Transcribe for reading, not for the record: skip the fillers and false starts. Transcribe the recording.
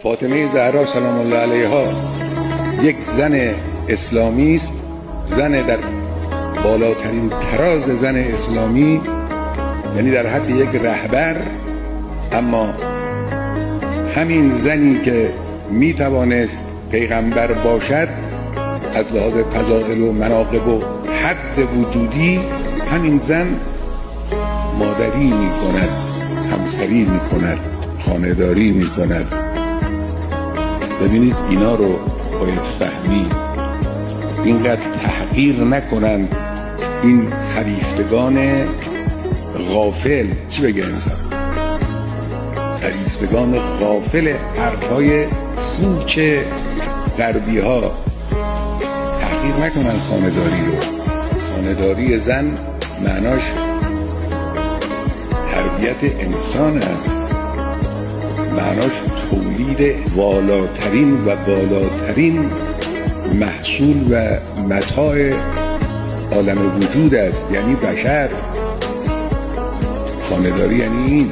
فاطمه زهرا سلام الله علیها یک زن اسلامی است، زن در بالاترین تراز زن اسلامی، یعنی در حد یک رهبر. اما همین زنی که می توانست پیغمبر باشد از لحاظ فضائل و مناقب و حد وجودی، همین زن مادری می کند، همسری می کند، خانه‌داری می کند. ببینید اینا رو باید فهمید، اینقدر تحقیر نکنند این خلیفتگان غافل. چی بگه انسان؟ خلیفتگان غافل حرفهای پوچ غربی ها. تحقیر نکنند خانه‌داری رو. خانه‌داری زن معناش تربیت انسان است، معناش تولید والاترین و بالاترین محصول و متاع عالم وجود است، یعنی بشر. خانه‌داری یعنی این.